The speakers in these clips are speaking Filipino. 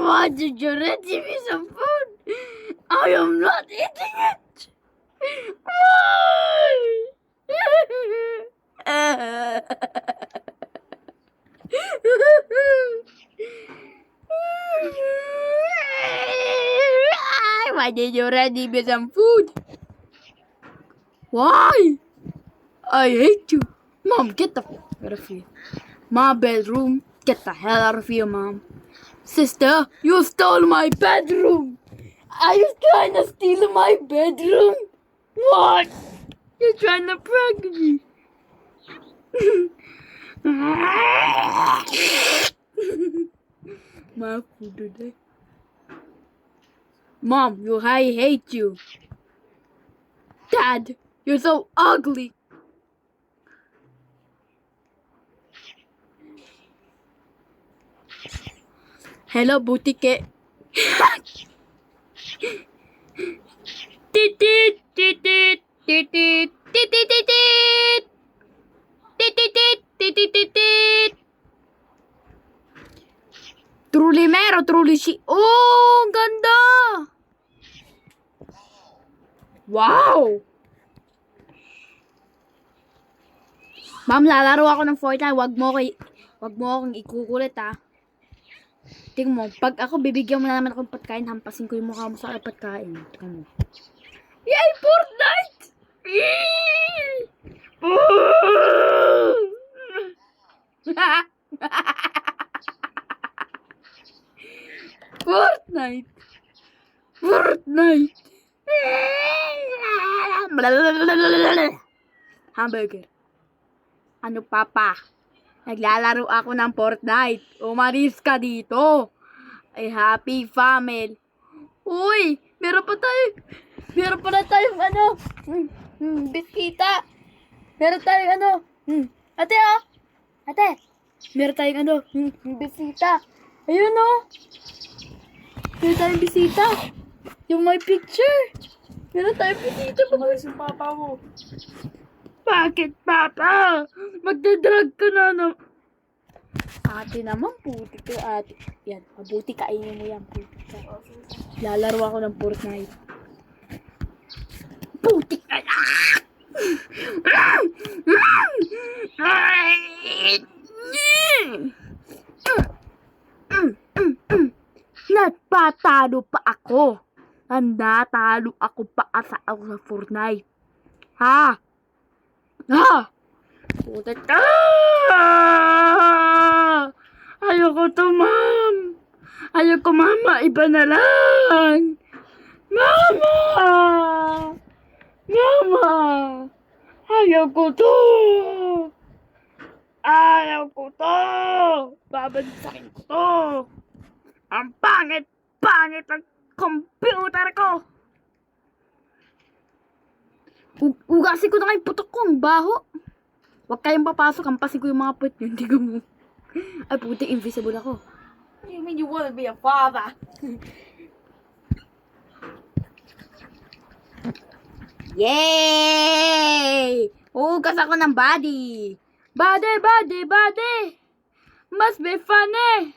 want you ready me some food? I am not eating it. Why? Why did you ready me some food? Why? I hate you. Mom, get the fuck out of here. My bedroom. Get the hell out of here, Mom. Sister, you stole my bedroom. Are you trying to steal my bedroom? What? You're trying to prank me. My food today. Mom, I hate you. Dad, you're so ugly. Hello, butike. Titit, titit, titit, titit, titit. Titit, titit, titit. Truly mero, truly si. Oh, ang ganda. Wow. Ma'am, lalaro ako ng Fortnite. Wag mo akong ikukulit, ha. Tingnan mo, pag ako bibigyan mo na naman akong pagkain, hampasin ko yung mukha mo sa pagkain. Tingnan mo. Yay, Fortnite! Fortnite! Fortnite! Hamburger. Ano, Papa? Naglalaro ako ng Fortnite. Umalis ka dito. Ay, happy family. Uy, meron pa tayong ano, biskita. Meron tayong ano, ate, oh. Ate, meron tayong ano, bisita. Ayun, oh. Meron tayong bisita. Yung may picture. Meron tayong bisita. Umalis yung papa mo. Bakit, Papa? Magdadrag ka na. Ate naman, puti ka, ate. Yan, mabuti kainin mo yan, puti ka. Lalaro ako ng Fortnite. Puti ka na! Natalo pa ako. Natalo ako pa sa Fortnite. Ha? Putit ka! Ayoko to, Ma'am. Ayoko, Mama. Iba na lang. Mama! Mama! Ayoko to! Ayoko to! Babansakin ko to! Ang pangit ng computer ko! Ugasin ko na kayo putok ko, ang baho. Huwag kayong papasok, hampasin ko yung mga puwet nyo, hindi ko mo. Ay, puti, invisible ako. What do you mean you want to be a father? Yay! Ugas ako ng body. Body. Must be funny.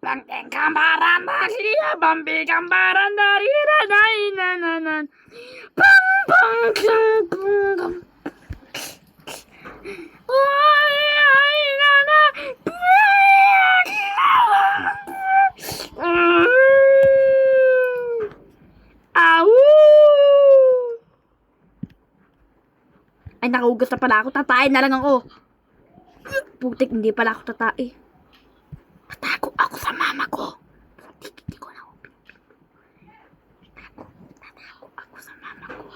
Bangkeng gambaran dari bambi gambaran dari radai nanan bang ay, nakaugas na pala ako. Tatae na lang ako. Putik, hindi pala ako tatae. Natago ako sa mama ko. Putik, hindi ko na ako pinipino. Natago ako sa mama ko.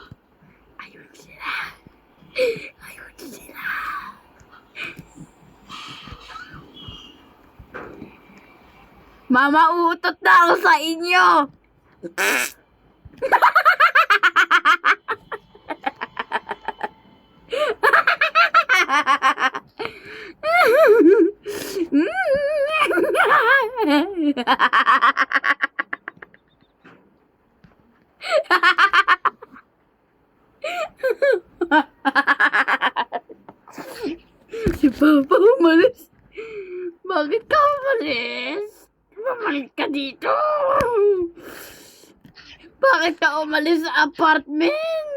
Ayun sila. Mama, uutot na ako sa inyo. Si Papa umalis. Bakit ka umalis? Bumalik ka dito. Bakit ka umalis sa apartment?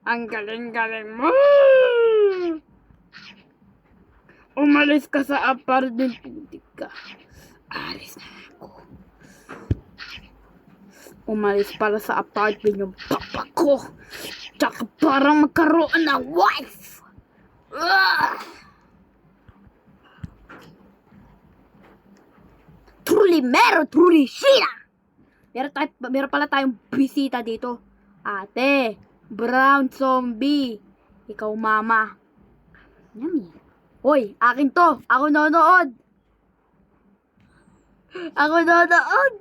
Ang galing-galing mo. Umalis ka sa apartment. Putik ka. Alis na ako. Umalis para sa apartment yung papa ko. Tsaka parang magkaroon ng wife. Truly mero, truly Sheena. Meron pala tayong bisita dito. Ate, brown zombie. Ikaw mama. Yummy. Hoy, akin to. Ako nanonood. Ako nanonood.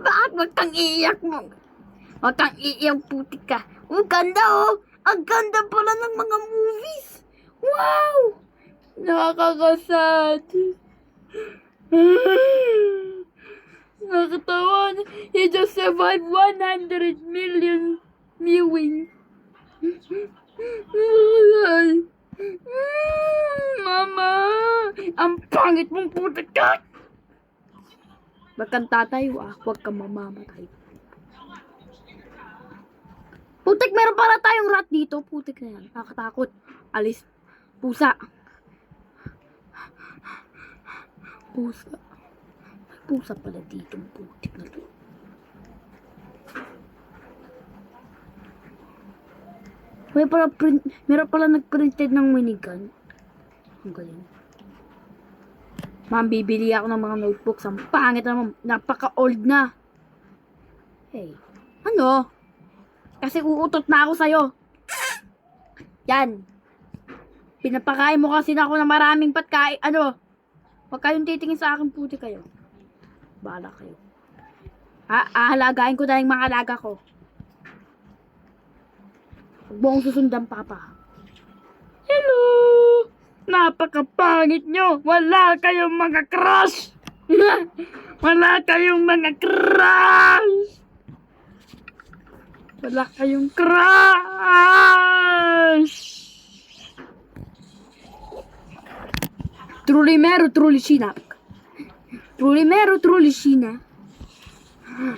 Bakit wag kang iiyak mo? Wag kang iiyak, putik ka. Ang ganda oh. Ang ganda pala ng mga movies. Wow! Nakakasad. Nakatawa. He just survived 100 million viewing. Mama! Ang pangit mong putik ka! Wag kang tatayo ah. Wag kang mamamatay. Putik, meron pala tayong rat dito. Putik na yan. Nakakatakot. Alis. Pusa. Pusa. May pusa pala dito. Putik na to. Meron pala nag-printed ng minigun. Ang galing. Ma'am, bibili ako ng mga notebooks. Ang pangit naman. Napaka-old na. Hey. Ano? Kasi uutot na ako sa'yo. Yan. Pinapakain mo kasi na ako ng maraming patkain. Ano? Huwag kayong titingin sa akin, puti kayo. Bahala kayo. Ahalagain ko na yung mga alaga ko. Huwag mo akong susundan, Papa. Hello! Napakapangit nyo! Wala kayong mga crush! Wala kayong mga crush! Wala kayong crush! Truly mero, truly Sheena. Truly mero, truly Sheena.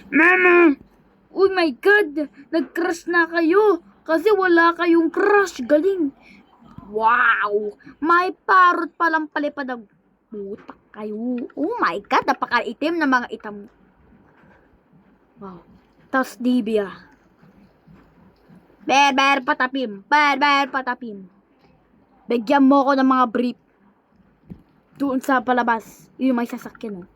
Mama! Oh my God! Nag-crush na kayo! Kasi wala kayong crush. Galing! Wow! May parot palang palipad ng butak kayo. Oh my God! Napaka-itim na mga itam. Wow. Tas Dibia. Ber patapim. Ber patapim. Bigyan mo ko ng mga brief. Doon sa palabas. Yung may sasakyan. Oh.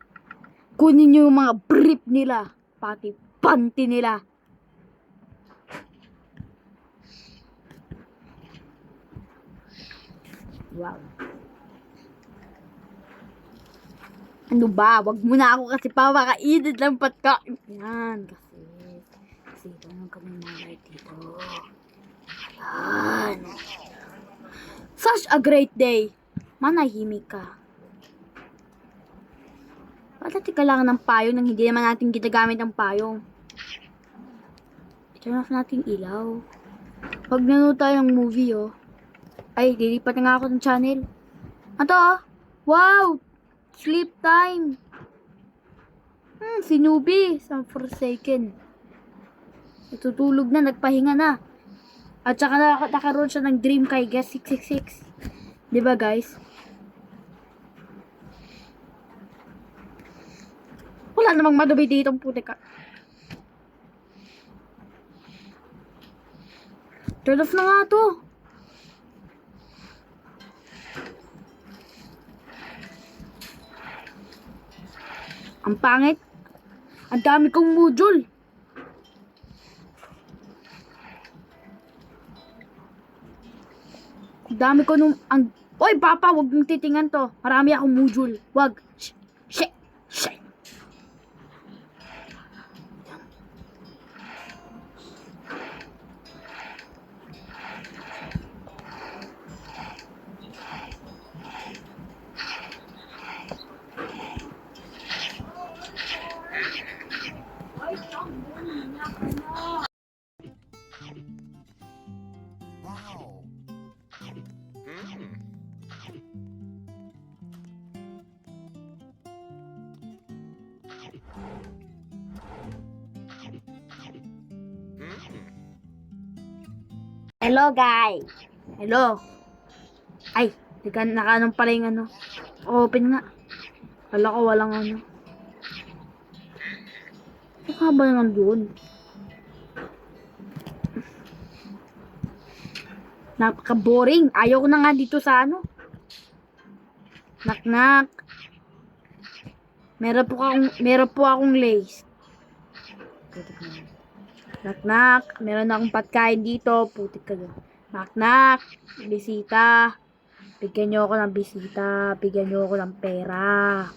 Kunin nyo yung mga brief nila. Pati panty nila. Wow. Ano ba? Wag mo na ako kasi papakainit lang patkain. Yan. Kasi ganun kami mga dito. Yan. Such a great day. Manahimik ka. Ba't natin kailangan ng payong nang hindi naman natin ginagamit ang payong? Turn off natin ilaw. Pag nanood tayo ng movie, oh. Ay, lilipat na nga ako ng channel. Ito, oh. Wow! Sleep time. Si Nubi. Sa Forsaken. Natutulog na, nagpahinga na. At saka nakaroon siya ng dream kay Guest 666. Diba, guys? Wala namang madumi dito ang puti ka. Turn off na nga to. Ang pangit. Ang dami kong module. Ang dami ko nung... Oy, Papa, wag mong titingan to. Marami akong module. Wag. Shit. Hello, guys. Hello. Ay, nakaanong pala yung ano. Open nga. Wala ko walang ano. Saka ba nandun? Napaka-boring. Ayaw ko na nga dito sa ano. Knock-knock. Meron po akong lace. Knock-knock. Meron akong patkain dito. Putik ka dyan. Knock-knock. Bisita. Bigyan niyo ako ng bisita. Bigyan niyo ako ng pera.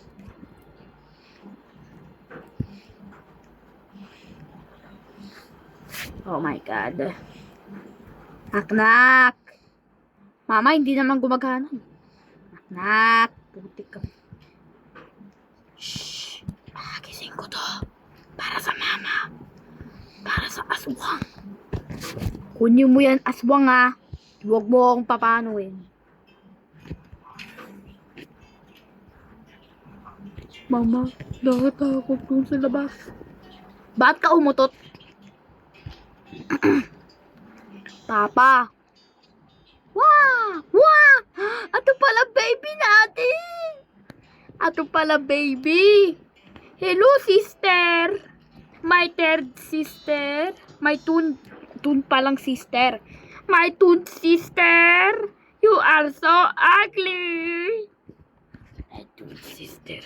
Oh my God. Knock-knock. Mama, hindi naman gumagana. Knock-knock. Putik ka. Shhh. Gising ko to. Para sa mama. Para sa aswang. Kunin mo yan, aswang ha. Huwag mo akong papanuin. Mama, nakatakot dun sa labas. Ba't ka umutot? Papa. Wow! Wow! Ato pala baby natin! Ato pala baby! Hello, sister! My third sister. My twin palang sister. My twin sister. You are so ugly. My twin sister.